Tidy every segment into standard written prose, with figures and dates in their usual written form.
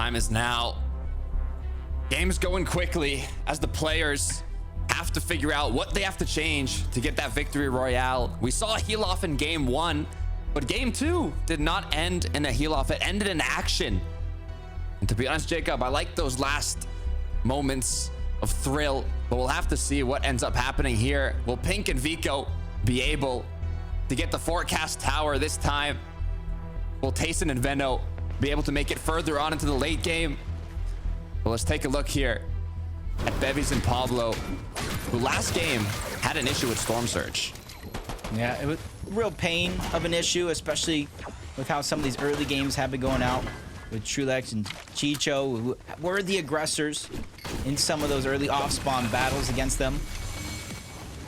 time is now. Game's going quickly as the players have to figure out what they have to change to get that victory royale. We saw a heal off in game 1, but game 2 did not end in a heal off. It ended in action. And to be honest, Jacob, I like those last moments of thrill, but we'll have to see what ends up happening here. Will Pink and Vico be able to get the forecast tower this time? Will Tayson and Veno be able to make it further on into the late game? Well, let's take a look here at Bevies and Pablo, who last game had an issue with Storm Surge. Yeah, it was real pain of an issue, especially with how some of these early games have been going out with Trulex and Chicho, who were the aggressors in some of those early off-spawn battles against them.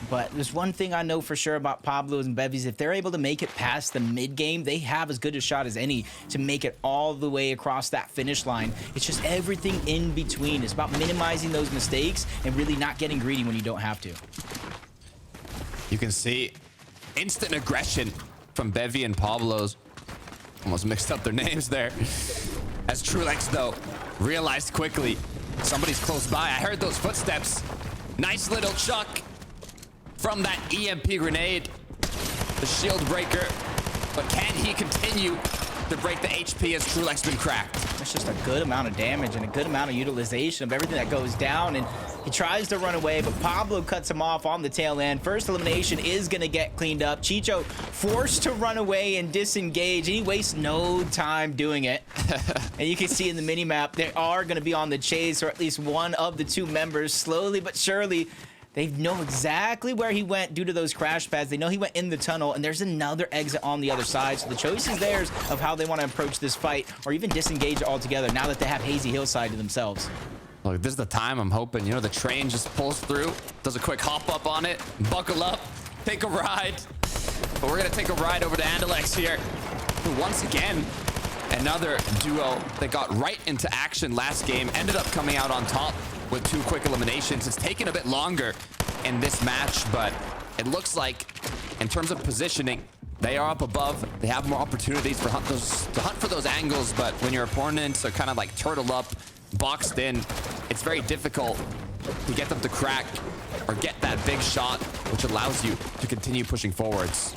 But there's one thing I know for sure about Pablo and Bevies. If they're able to make it past the mid-game, they have as good a shot as any to make it all the way across that finish line. It's just everything in between. It's about minimizing those mistakes and really not getting greedy when you don't have to. You can see instant aggression from Bevy and Pablo's. Almost mixed up their names there. As Trulex, though, realized quickly somebody's close by. I heard those footsteps. Nice little chuck from that EMP grenade, the shield breaker, but can he continue to break the HP as Trulex been cracked? That's just a good amount of damage and a good amount of utilization of everything that goes down, and he tries to run away, but Pablo cuts him off on the tail end. First elimination is gonna get cleaned up. Chicho forced to run away and disengage, and he wastes no time doing it. And you can see in the mini-map, they are gonna be on the chase, or at least one of the two members. Slowly but surely, they know exactly where he went due to those crash pads. They know he went in the tunnel, and there's another exit on the other side. So the choice is theirs of how they want to approach this fight, or even disengage altogether now that they have Hazy Hillside to themselves. Look, this is the time I'm hoping, you know, the train just pulls through, does a quick hop up on it, buckle up, take a ride. But we're going to take a ride over to Andalex here, who once again, another duo that got right into action last game, ended up coming out on top with 2 quick eliminations. It's taken a bit longer in this match, but it looks like in terms of positioning, they are up above. They have more opportunities to hunt for those angles, but when your opponents are kind of like turtle up, boxed in, it's very difficult to get them to crack or get that big shot, which allows you to continue pushing forwards.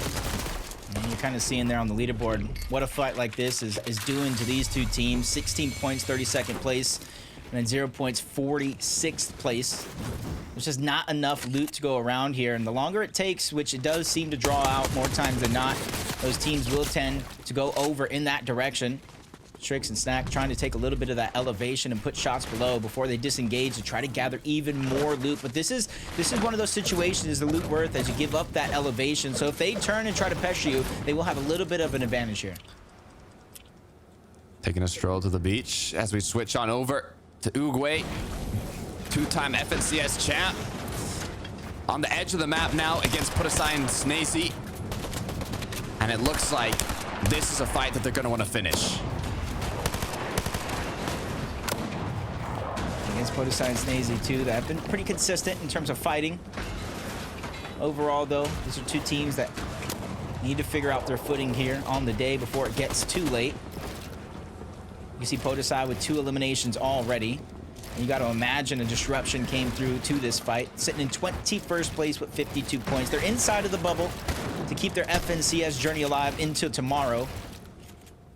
And you're kind of seeing there on the leaderboard what a fight like this is doing to these two teams. 16 points, 32nd place, and then 0 points, 46th place. There's just not enough loot to go around here, and the longer it takes, which it does seem to draw out more times than not, those teams will tend to go over in that direction. Tricks and Snack trying to take a little bit of that elevation and put shots below before they disengage to try to gather even more loot. But this is one of those situations, the loot worth, as you give up that elevation. So if they turn and try to pressure you, they will have a little bit of an advantage here. Taking a stroll to the beach as we switch on over to Uguay, 2-time FNCS champ. On the edge of the map now against Putasai and Snazy. And it looks like this is a fight that they're going to want to finish. Against Putasai and Snazy too, that have been pretty consistent in terms of fighting. Overall though, these are two teams that need to figure out their footing here on the day before it gets too late. You see Putasai with 2 eliminations already. And you got to imagine a disruption came through to this fight, sitting in 21st place with 52 points. They're inside of the bubble to keep their FNCS journey alive into tomorrow.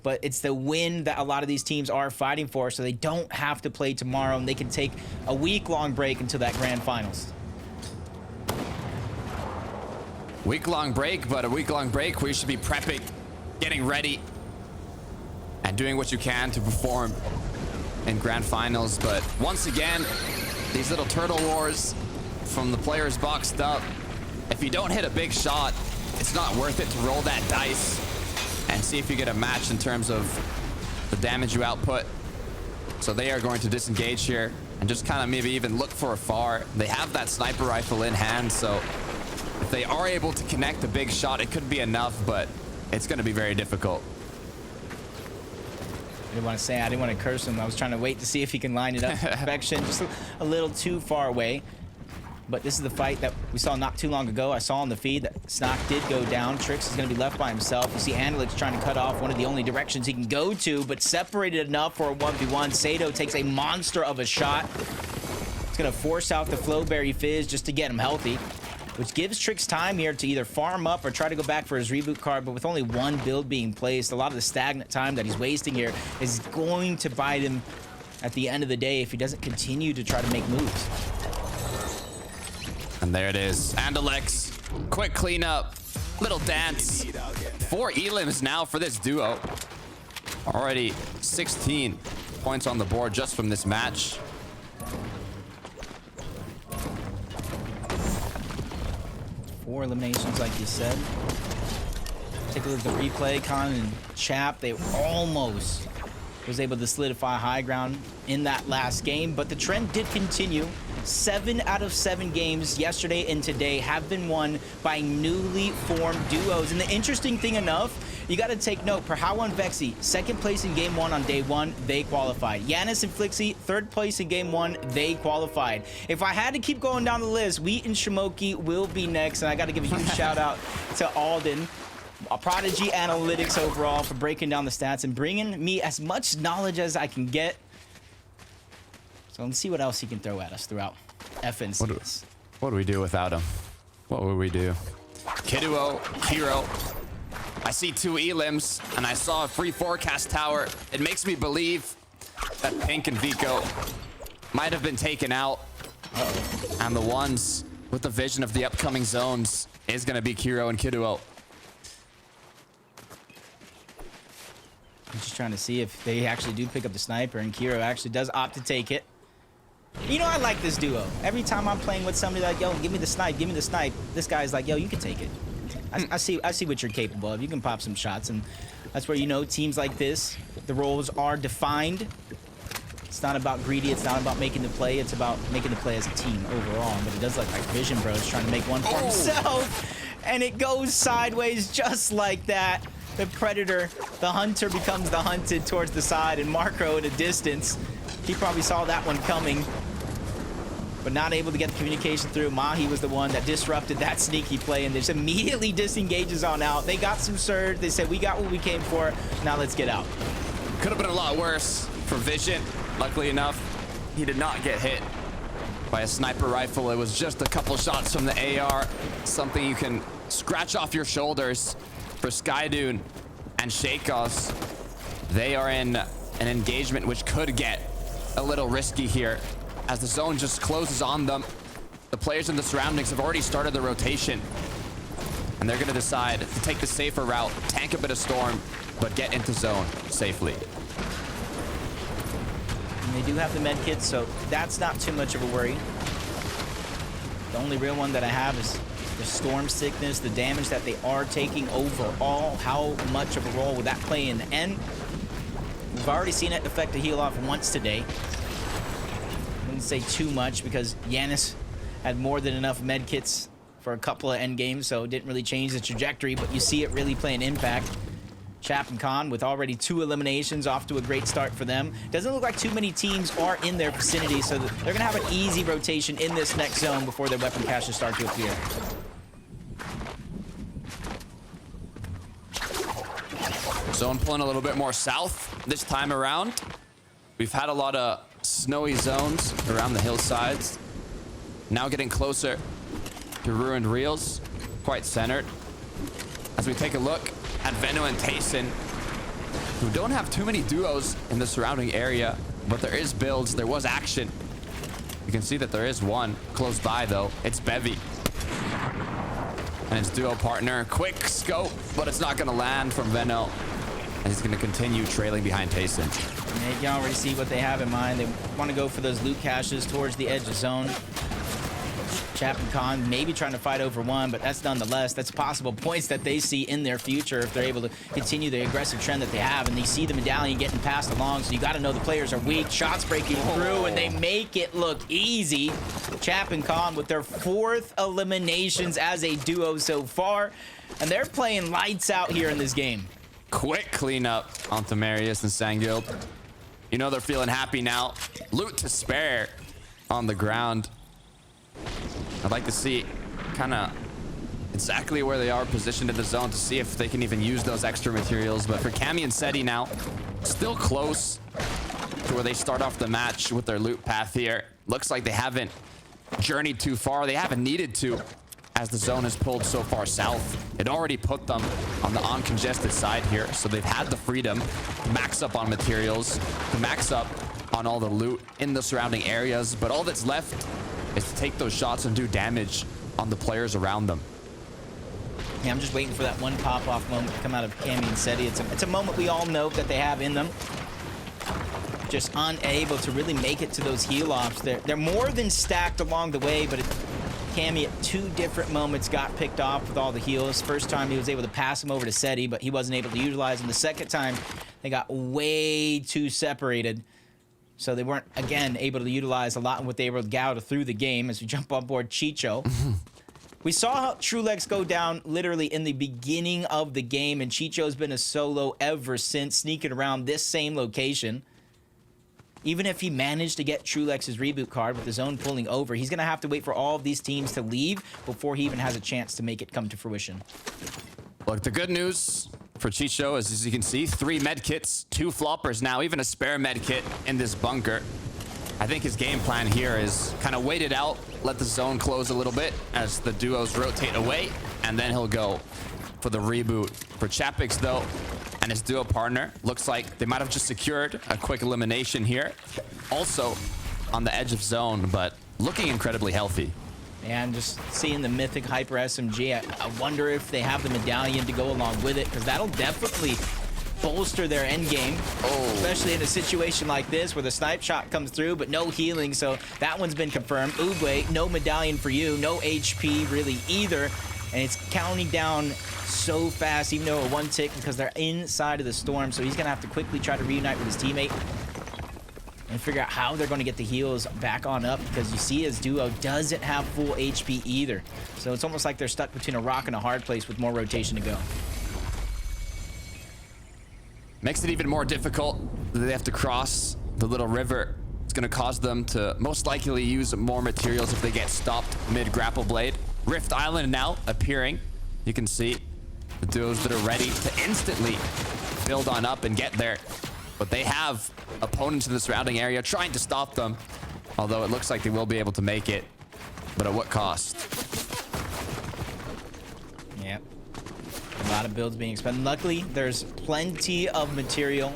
But it's the win that a lot of these teams are fighting for, so they don't have to play tomorrow, and they can take a week-long break until that grand finals. Week-long break, but a week-long break where you should be prepping, getting ready, and doing what you can to perform in grand finals. But once again, these little turtle wars from the players boxed up. If you don't hit a big shot, it's not worth it to roll that dice and see if you get a match in terms of the damage you output. So they are going to disengage here and just kind of maybe even look for afar. They have that sniper rifle in hand, so if they are able to connect a big shot, it could be enough, but it's going to be very difficult. I didn't want to say, I didn't want to curse him. I was trying to wait to see if he can line it up to perfection. Just a little too far away. But this is the fight that we saw not too long ago. I saw on the feed that Snock did go down. Trix is going to be left by himself. You see Analyx trying to cut off one of the only directions he can go to, but separated enough for a 1v1. Sato takes a monster of a shot. It's going to force out the Flowberry Fizz just to get him healthy, which gives Trix time here to either farm up or try to go back for his reboot card. But with only one build being placed, a lot of the stagnant time that he's wasting here is going to bite him at the end of the day if he doesn't continue to try to make moves. And there it is. Andalex, quick cleanup, little dance. 4 elims now for this duo. Already 16 points on the board just from this match. Four eliminations, like you said. Take a look at the replay. Con and Chap, they almost was able to solidify high ground in that last game, but the trend did continue. 7 out of 7 games yesterday and today have been won by newly formed duos. And the interesting thing enough, you got to take note, Perhawa and Vexy, second place in game 1 on day 1, they qualified. Yanis and Flixie, third place in game 1, they qualified. If I had to keep going down the list, Wheat and Shimoki will be next, and I got to give a huge shout out to Alden, Prodigy Analytics overall, for breaking down the stats and bringing me as much knowledge as I can get. So let's see what else he can throw at us throughout FNCS. What do we do without him? What would we do? Kiduo, Hero. I see 2 elims, and I saw a free forecast tower. It makes me believe that Pink and Vico might have been taken out. And the ones with the vision of the upcoming zones is going to be Kiro and Kiduo. I'm just trying to see if they actually do pick up the sniper, and Kiro actually does opt to take it. You know, I like this duo. Every time I'm playing with somebody like, yo, give me the snipe, give me the snipe, this guy's like, yo, you can take it. I see what you're capable of. You can pop some shots, and that's where, you know, teams like this, the roles are defined. It's not about greedy. It's not about making the play. It's about making the play as a team overall. But it does look like Vision Bro is trying to make one for himself, and it goes sideways just like that. The Predator, the Hunter, becomes the hunted towards the side, and Marco at a distance. He probably saw that one coming, but not able to get the communication through. Mahi was the one that disrupted that sneaky play, and just immediately disengages on out. They got some surge. They said, we got what we came for. Now let's get out. Could have been a lot worse for Vision. Luckily enough, he did not get hit by a sniper rifle. It was just a couple shots from the AR. Something you can scratch off your shoulders. For Skydune and Shakos, they are in an engagement which could get a little risky here as the zone just closes on them. The players in the surroundings have already started the rotation, and they're going to decide to take the safer route, tank a bit of storm, but get into zone safely. And they do have the med kits, so that's not too much of a worry. The only real one that I have is the storm sickness, the damage that they are taking overall. How much of a role would that play in the end? We've already seen it affect the heal off once today. Wouldn't say too much because Yanis had more than enough med kits for a couple of end games, so it didn't really change the trajectory, but you see it really play an impact. Chap and Khan with already 2 eliminations, off to a great start for them. Doesn't look like too many teams are in their vicinity, so they're gonna have an easy rotation in this next zone before their weapon caches start to appear. Zone pulling a little bit more south this time around. We've had a lot of snowy zones around the hillsides. Now getting closer to Ruined Reels, quite centered. As we take a look at Veno and Tayson, who don't have too many duos in the surrounding area, but there is builds, there was action. You can see that there is one close by though. It's Bevy and his duo partner. Quick scope, but it's not gonna land from Veno. And he's gonna continue trailing behind Tayson. And you can already see what they have in mind. They want to go for those loot caches towards the edge of zone. Chap and Khan maybe trying to fight over one, but that's nonetheless, that's possible points that they see in their future if they're able to continue the aggressive trend that they have, and they see the medallion getting passed along, so you got to know the players are weak. Shots breaking through, and they make it look easy. Chap and Khan with their 4th eliminations as a duo so far, and they're playing lights out here in this game. Quick cleanup onto Marius and Sangild. You know they're feeling happy now. Loot to spare on the ground. I'd like to see kind of exactly where they are positioned in the zone to see if they can even use those extra materials. But for Cammy and Seti now, still close to where they start off the match with their loot path here. Looks like they haven't journeyed too far. They haven't needed to, as the zone is pulled so far south. It already put them on the uncongested side here, so they've had the freedom to max up on materials, to max up on all the loot in the surrounding areas. But all that's left is to take those shots and do damage on the players around them. Yeah, I'm just waiting for that one pop-off moment to come out of Cammy and Seti. It's a moment we all know that they have in them. Just unable to really make it to those heal-offs. They're more than stacked along the way, but Cammy at 2 different moments got picked off with all the heals. First time he was able to pass him over to Seti, but he wasn't able to utilize them. The second time, they got way too separated. So they weren't, again, able to utilize a lot of what they were able to gather through the game. As we jump on board Chicho. We saw how Trulex go down literally in the beginning of the game, and Chicho's been a solo ever since, sneaking around this same location. Even if he managed to get Trulex's reboot card with his own pulling over, he's going to have to wait for all of these teams to leave before he even has a chance to make it come to fruition. Look, the good news for Chicho is, as you can see, 3 med kits, 2 floppers now, even a spare med kit in this bunker. I think his game plan here is kind of wait it out, let the zone close a little bit as the duos rotate away, and then he'll go for the reboot. For Chapix, though, and his duo partner, looks like they might have just secured a quick elimination here. Also on the edge of zone, but looking incredibly healthy. And just seeing the mythic hyper SMG, I wonder if they have the medallion to go along with it, because that'll definitely bolster their end game, especially in a situation like this where the snipe shot comes through but no healing. So that one's been confirmed. Oogway, no medallion for you, no HP really either, and it's counting down so fast, even though a 1 tick, because they're inside of the storm. So he's gonna have to quickly try to reunite with his teammate and figure out how they're going to get the heals back on up, because you see his duo doesn't have full HP either. So it's almost like they're stuck between a rock and a hard place with more rotation to go. Makes it even more difficult that they have to cross the little river. It's going to cause them to most likely use more materials if they get stopped mid-grapple blade. Rift Island now appearing. You can see the duos that are ready to instantly build on up and get there. But they have opponents in the surrounding area trying to stop them. Although it looks like they will be able to make it. But at what cost? Yep. A lot of builds being expended. Luckily, there's plenty of material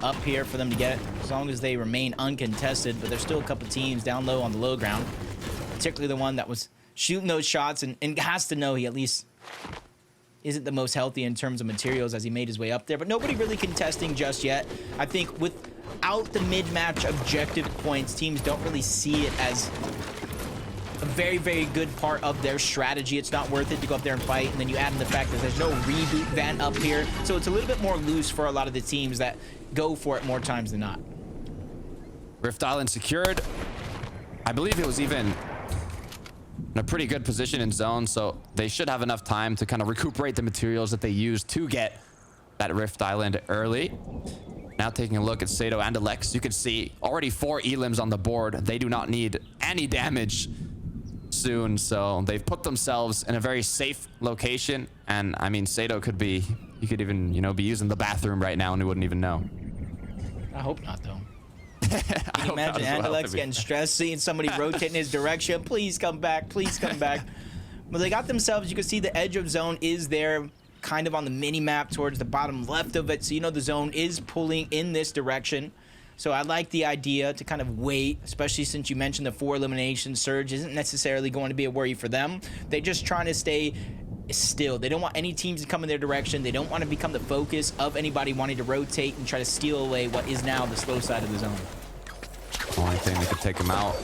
up here for them to get, as long as they remain uncontested. But there's still a couple teams down low on the low ground, particularly the one that was shooting those shots and has to know he at least isn't the most healthy in terms of materials as he made his way up there. But nobody really contesting just yet. I think without the mid-match objective points, teams don't really see it as a very, very good part of their strategy. It's not worth it to go up there and fight. And then you add in the fact that there's no reboot vent up here. So it's a little bit more loose for a lot of the teams that go for it more times than not. Rift Island secured. I believe it was even in a pretty good position in zone, so they should have enough time to kind of recuperate the materials that they used to get that Rift Island early. Now taking a look at Sato and Alex, you can see already 4 elims on the board. They do not need any damage soon, so they've put themselves in a very safe location. And I mean, Sato could be, he could even, you know, be using the bathroom right now and he wouldn't even know. I hope not, though. Can you imagine Andalex getting stressed, seeing somebody rotating his direction? Please come back, please come back. But they got themselves, you can see the edge of zone is there, kind of on the mini map towards the bottom left of it. So you know the zone is pulling in this direction. So I like the idea to kind of wait, especially since you mentioned the 4 elimination surge isn't necessarily going to be a worry for them. They're just trying to stay still. They don't want any teams to come in their direction. They don't want to become the focus of anybody wanting to rotate and try to steal away what is now the slow side of the zone. Only thing that could take him out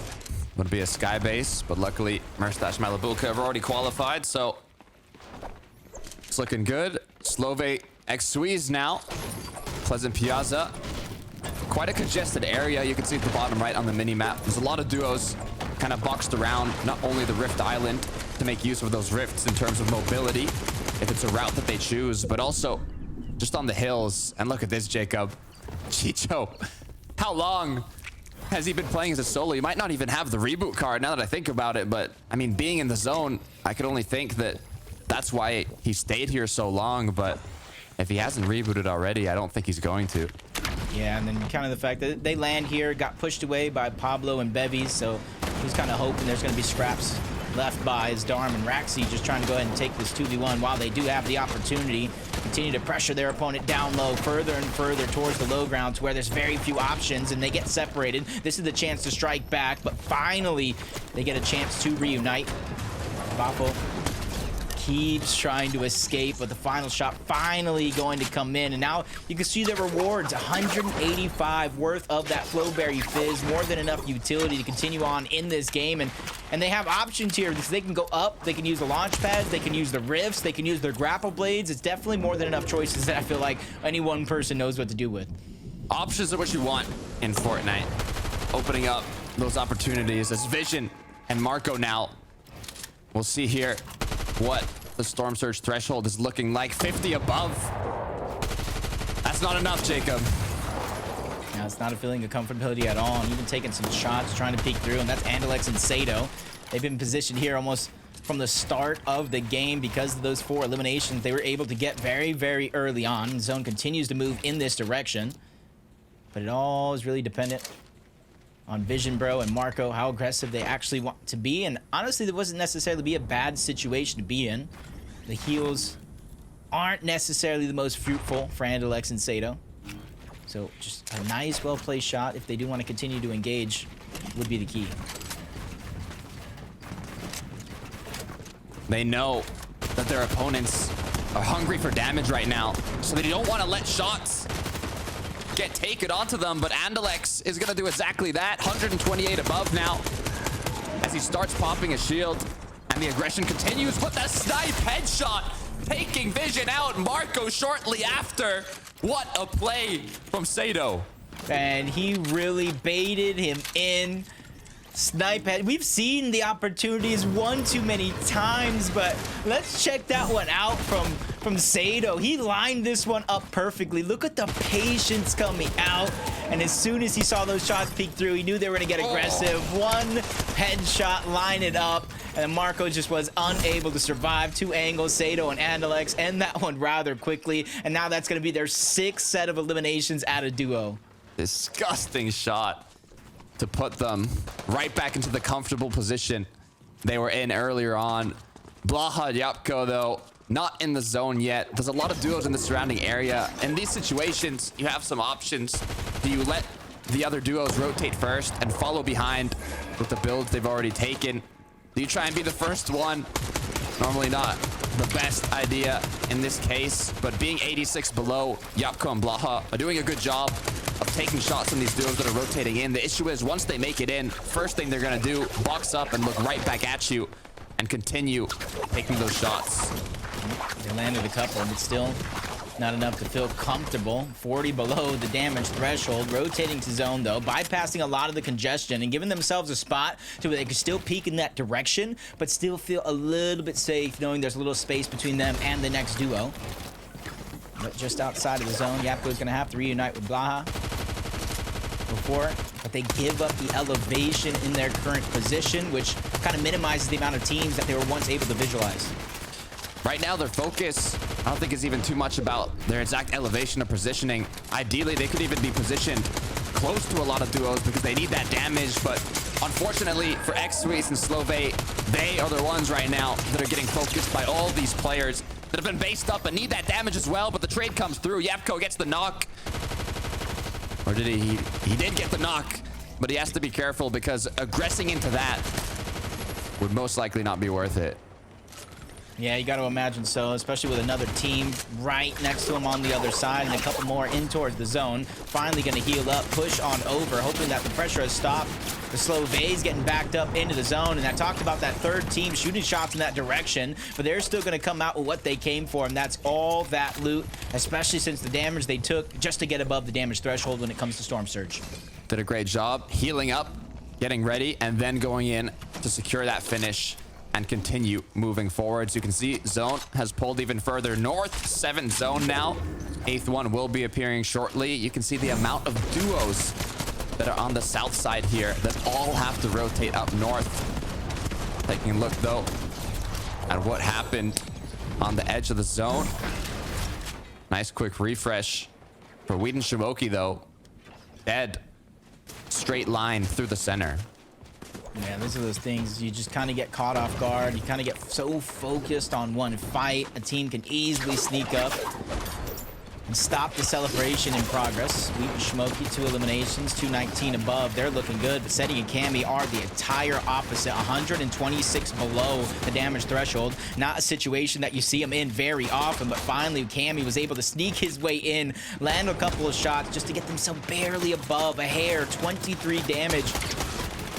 would be a sky base, but luckily Merstash Malabulka have already qualified, so it's looking good. Slove X Squeeze now. Pleasant Piazza. Quite a congested area. You can see at the bottom right on the mini map. There's a lot of duos kind of boxed around not only the Rift Island to make use of those rifts in terms of mobility, if it's a route that they choose, but also just on the hills. And look at this, Jacob. Chicho, how long has he been playing as a solo? He might not even have the reboot card now that I think about it. But I mean, being in the zone, I could only think that that's why he stayed here so long. But if he hasn't rebooted already, I don't think he's going to. Yeah, and then kind of the fact that they land here, got pushed away by Pablo and Bevies, so he's kind of hoping there's going to be scraps left by his Darm and Raxi, just trying to go ahead and take this 2v1 while they do have the opportunity. Continue to pressure their opponent down low, further and further towards the low grounds where there's very few options and they get separated. This is the chance to strike back, but finally they get a chance to reunite. Bafo keeps trying to escape, but the final shot finally going to come in, and now you can see the rewards. 185 worth of that Flowberry Fizz, more than enough utility to continue on in this game, and they have options here because they can go up, they can use the launch pads, they can use the rifts, they can use their grapple blades. It's definitely more than enough choices that I feel like any one person knows what to do with. Options are what you want in Fortnite, opening up those opportunities. As Vision and Marco now, we'll see here what the Storm Surge threshold is looking like. 50 above. That's not enough, Jacob. Now it's not a feeling of comfortability at all, and even taking some shots, trying to peek through, and that's Andalex and Sado. They've been positioned here almost from the start of the game because of those 4 eliminations. They were able to get very, very early on. Zone continues to move in this direction, but it all is really dependent on Vision Bro and Marco, how aggressive they actually want to be. And honestly, there wasn't necessarily be a bad situation to be in. The heals aren't necessarily the most fruitful for Andalex and Sado. So just a nice, well-placed shot, if they do want to continue to engage, would be the key. They know that their opponents are hungry for damage right now, so they don't want to let shots get taken onto them, but Andalex is going to do exactly that. 128 above now as he starts popping a shield, and the aggression continues. Put that snipe headshot, taking Vision out. Marco shortly after. What a play from Sado. And he really baited him in. Snipe head. We've seen the opportunities one too many times, but let's check that one out from Sado. He lined this one up perfectly. Look at the patience coming out, and as soon as he saw those shots peek through, he knew they were gonna get aggressive. One headshot, line it up, and Marco just was unable to survive. 2 angles, Sado and Andalex end that one rather quickly, and now that's gonna be their 6th set of eliminations at a duo. Disgusting shot to put them right back into the comfortable position they were in earlier on. Blaha Yapko, though, not in the zone yet. There's a lot of duos in the surrounding area. In these situations, you have some options. Do you let the other duos rotate first and follow behind with the builds they've already taken? Do you try and be the first one? Normally not the best idea in this case, but being 86 below, Yapko and Blaha are doing a good job of taking shots on these duos that are rotating in. The issue is, once they make it in, first thing they're gonna do, box up and look right back at you and continue taking those shots. They landed a couple, and it's still not enough to feel comfortable. 40 below the damage threshold. Rotating to zone, though, bypassing a lot of the congestion and giving themselves a spot to where they can still peek in that direction, but still feel a little bit safe knowing there's a little space between them and the next duo. But just outside of the zone, Yapko's going to have to reunite with Blaha before, but they give up the elevation in their current position, which kind of minimizes the amount of teams that they were once able to visualize. Right now, their focus, I don't think is even too much about their exact elevation or positioning. Ideally, they could even be positioned close to a lot of duos because they need that damage, but unfortunately for X-Sweets and Slove, they are the ones right now that are getting focused by all these players that have been based up and need that damage as well, but the trade comes through. Yapko gets the knock. Or did he? He did get the knock, but he has to be careful because aggressing into that would most likely not be worth it. Yeah, you got to imagine so, especially with another team right next to him on the other side and a couple more in towards the zone. Finally going to heal up, push on over, hoping that the pressure has stopped. The Slove's getting backed up into the zone, and I talked about that third team shooting shots in that direction, but they're still going to come out with what they came for, and that's all that loot, especially since the damage they took just to get above the damage threshold when it comes to Storm Surge. Did a great job healing up, getting ready, and then going in to secure that finish and continue moving forward. So you can see zone has pulled even further north. 7th zone now. 8th one will be appearing shortly. You can see the amount of duos that are on the south side here that all have to rotate up north. Taking a look, though, at what happened on the edge of the zone. Nice quick refresh for Wheaton Shimoki, though. Dead. Straight line through the center. Man, these are those things you just kind of get caught off guard. You kind of get so focused on one fight. A team can easily sneak up and stop the celebration in progress. Wheaton Shimoki, 2 eliminations, 219 above. They're looking good, but Seti and Cammy are the entire opposite, 126 below the damage threshold. Not a situation that you see him in very often, but finally Cammy was able to sneak his way in, land a couple of shots just to get themselves barely above a hair, 23 damage.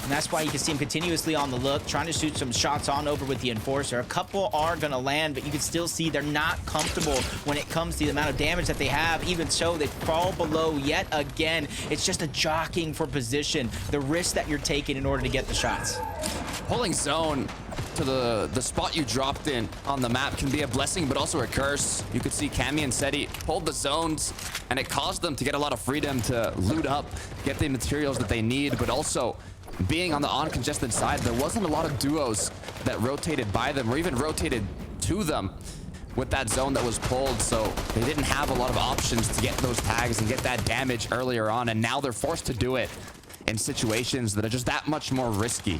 And that's why you can see him continuously on the look, trying to shoot some shots on over with the Enforcer. A couple are going to land, but you can still see they're not comfortable when it comes to the amount of damage that they have. Even so, they fall below yet again. It's just a jockeying for position, the risk that you're taking in order to get the shots. Pulling zone to the spot you dropped in on the map can be a blessing, but also a curse. You could see Cammy and Seti hold the zones, and it caused them to get a lot of freedom to loot up, get the materials that they need, but also being on the uncongested side, there wasn't a lot of duos that rotated by them or even rotated to them with that zone that was pulled. So they didn't have a lot of options to get those tags and get that damage earlier on. And now they're forced to do it in situations that are just that much more risky.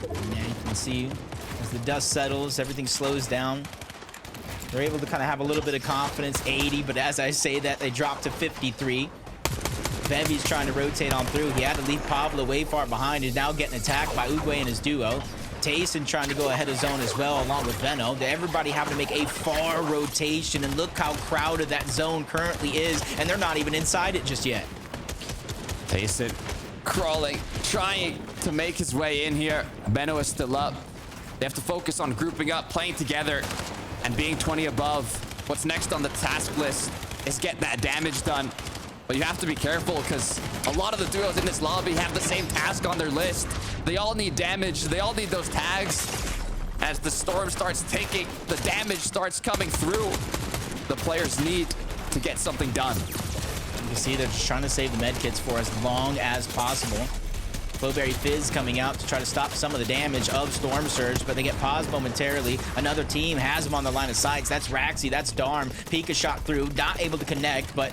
Yeah, you can see as the dust settles, everything slows down. They're able to kind of have a little bit of confidence, 80, but as I say that, they drop to 53. Vevy's trying to rotate on through. He had to leave Pablo way far behind. He's now getting attacked by Uguay and his duo. Tayson trying to go ahead of zone as well, along with Veno. Everybody having to make a far rotation, and look how crowded that zone currently is, and they're not even inside it just yet. Tayson crawling, trying to make his way in here. Veno is still up. They have to focus on grouping up, playing together, and being 20 above. What's next on the task list is get that damage done. But you have to be careful because a lot of the duos in this lobby have the same task on their list. They all need damage. They all need those tags. As the storm starts taking, the damage starts coming through. The players need to get something done. You can see they're just trying to save the medkits for as long as possible. Flowberry Fizz coming out to try to stop some of the damage of Storm Surge, but they get paused momentarily. Another team has them on the line of sights. That's Raxi, that's Darm. Pika shot through, not able to connect, but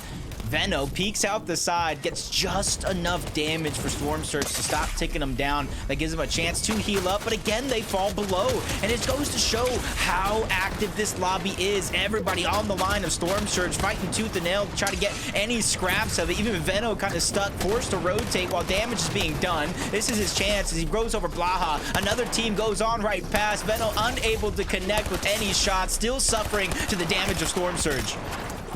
Veno peeks out the side, gets just enough damage for Storm Surge to stop taking them down. That gives them a chance to heal up, but again, they fall below. And it goes to show how active this lobby is. Everybody on the line of Storm Surge fighting tooth and nail to try to get any scraps of it. Even Veno kind of stuck, forced to rotate while damage is being done. This is his chance as he goes over Blaha. Another team goes on right past. Veno unable to connect with any shots, still suffering to the damage of Storm Surge.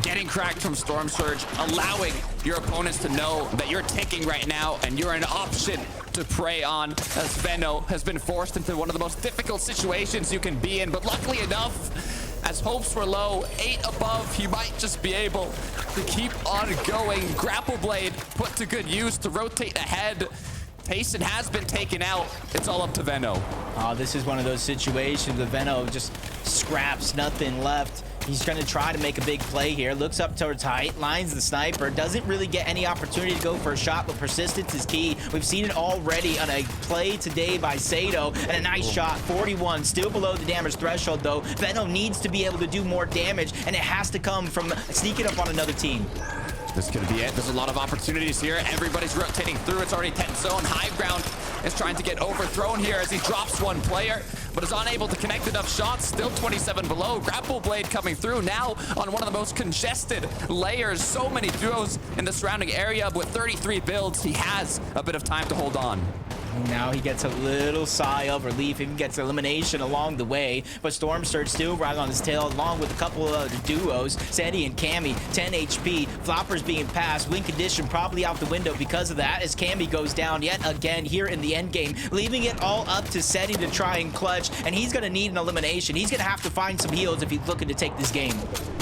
Getting cracked from Storm Surge, allowing your opponents to know that you're ticking right now and you're an option to prey on, as Veno has been forced into one of the most difficult situations you can be in. But luckily enough, as hopes were low, 8 above, he might just be able to keep on going. Grapple Blade put to good use to rotate ahead. Tayson has been taken out. It's all up to Veno. Oh, this is one of those situations where Veno just scraps, nothing left. He's going to try to make a big play here. Looks up towards height, lines the sniper. Doesn't really get any opportunity to go for a shot, but persistence is key. We've seen it already on a play today by Sato, and a nice shot, 41. Still below the damage threshold, though. Veno needs to be able to do more damage, and it has to come from sneaking up on another team. This could be it. There's a lot of opportunities here. Everybody's rotating through. It's already 10 zone. High ground is trying to get overthrown here as he drops one player, but is unable to connect enough shots. Still 27 below. Grapple Blade coming through now on one of the most congested layers. So many duos in the surrounding area. With 33 builds, he has a bit of time to hold on. Now he gets a little sigh of relief. He gets elimination along the way, but Storm Surge still right on his tail, along with a couple of other duos. Seti and Cammy, 10 HP. Floppers being passed. Win condition probably out the window because of that, as Cammy goes down yet again here in the end game, leaving it all up to Seti to try and clutch, and he's going to need an elimination. He's going to have to find some heals if he's looking to take this game.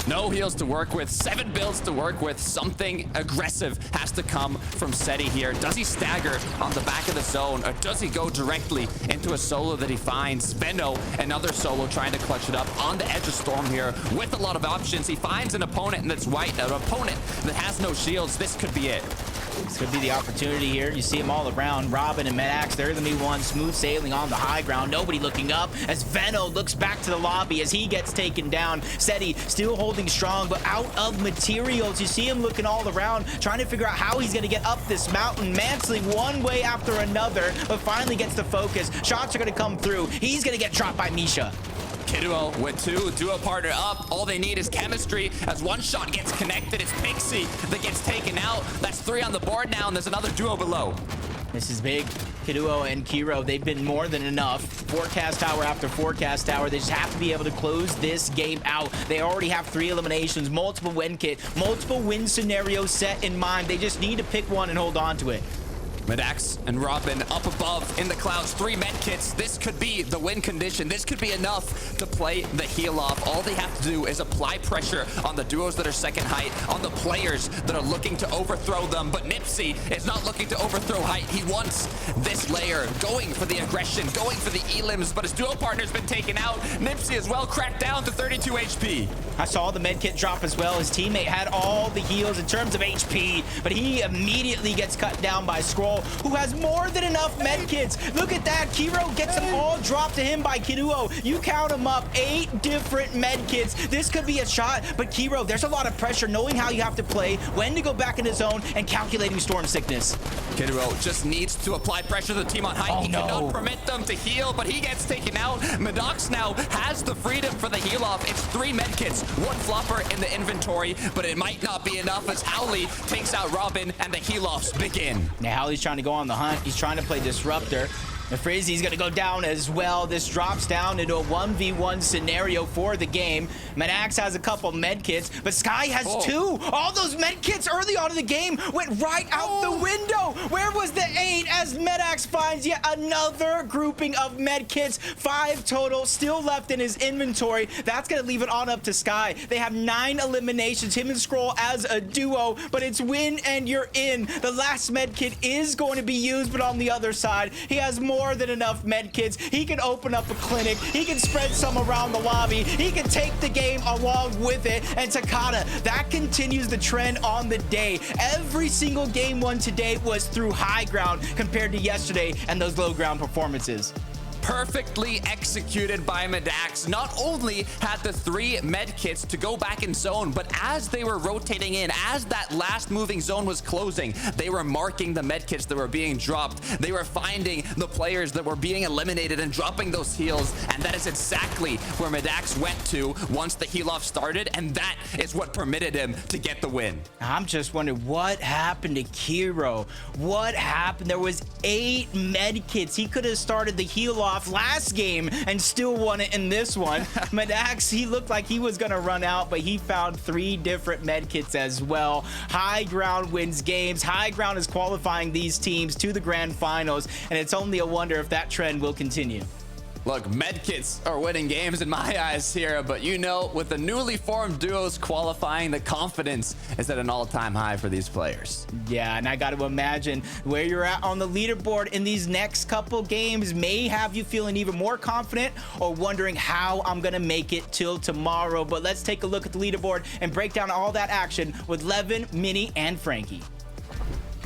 No heals to work with, 7 builds to work with. Something aggressive has to come from Seti here. Does he stagger on the back of the zone? down, or does he go directly into a solo that he finds? Veno, another solo trying to clutch it up on the edge of Storm here with a lot of options. He finds an opponent that's white, an opponent that has no shields. This could be it. This could be the opportunity here. You see them all around. Robin and Medax, they're going to be one smooth sailing on the high ground. Nobody looking up as Veno looks back to the lobby as he gets taken down. Seti still holding strong, but out of materials. You see him looking all around, trying to figure out how he's going to get up this mountain. Mantling one way after another, but finally gets the focus. Shots are going to come through. He's going to get dropped by Misha. Kiduo with two, duo partner up. All they need is chemistry. As one shot gets connected, it's Pixie that gets taken out. That's 3 on the board now, and there's another duo below. This is big. Kiduo and Kiro, they've been more than enough. Forecast tower after forecast tower. They just have to be able to close this game out. They already have 3 eliminations, multiple win kit, multiple win scenarios set in mind. They just need to pick one and hold on to it. Medax and Robin up above in the clouds, 3 med kits. This could be the win condition. This could be enough to play the heal off. All they have to do is apply pressure on the duos that are second height, on the players that are looking to overthrow them. But Nipsey is not looking to overthrow height. He wants this layer, going for the aggression, going for the elims, but his duo partner's been taken out. Nipsey as well cracked down to 32 HP. I saw the med kit drop as well. His teammate had all the heals in terms of HP, but he immediately gets cut down by Scroll, who has more than enough med kits. Look at that. Kiro gets them all dropped to him by Kiduo. You count them up, 8 different med kits. This could be a shot, but Kiro, there's a lot of pressure knowing how you have to play, when to go back in his zone, and calculating storm sickness. Kiduo just needs to apply pressure to the team on height. He cannot permit them to heal, but he gets taken out. Medax now has the freedom for the heal off. It's 3 med kits, 1 flopper in the inventory, but it might not be enough as Howley takes out Robin and the heal offs begin. Now Howley's trying to go on the hunt. He's trying to play Disruptor. And Frizzy's going to go down as well. This drops down into a 1v1 scenario for the game. Medax has a couple med kits, but Sky has 2. All those med kits early on in the game went right out the window. Where was the 8 as Medax finds yet another grouping of med kits? 5 total still left in his inventory. That's going to leave it on up to Sky. They have 9 eliminations, him and Scroll as a duo, but it's win and you're in. The last med kit is going to be used, but on the other side, he has more than enough med kits. He can open up a clinic. He can spread some around the lobby. He can take the game along with it. And Takada, that continues the trend on the day. Every single game won today was through high ground compared to yesterday and those low ground performances. Perfectly executed by Medax. Not only had the 3 med kits to go back in zone, but as they were rotating in, as that last moving zone was closing, they were marking the med kits that were being dropped. They were finding the players that were being eliminated and dropping those heals, and that is exactly where Medax went to once the heal off started, and that is what permitted him to get the win. I'm just wondering what happened to Kiro. What happened? There was 8 med kits. He could have started the heal off last game and still won it in this one. Medax, he looked like he was gonna run out, but he found 3 different med kits as well. High ground wins games. High ground is qualifying these teams to the grand finals, and it's only a wonder if that trend will continue. Look, medkits are winning games in my eyes here, but you know, with the newly formed duos qualifying, the confidence is at an all-time high for these players. Yeah, and I got to imagine where you're at on the leaderboard in these next couple games may have you feeling even more confident or wondering how I'm going to make it till tomorrow. But let's take a look at the leaderboard and break down all that action with Levin, Minnie, and Frankie.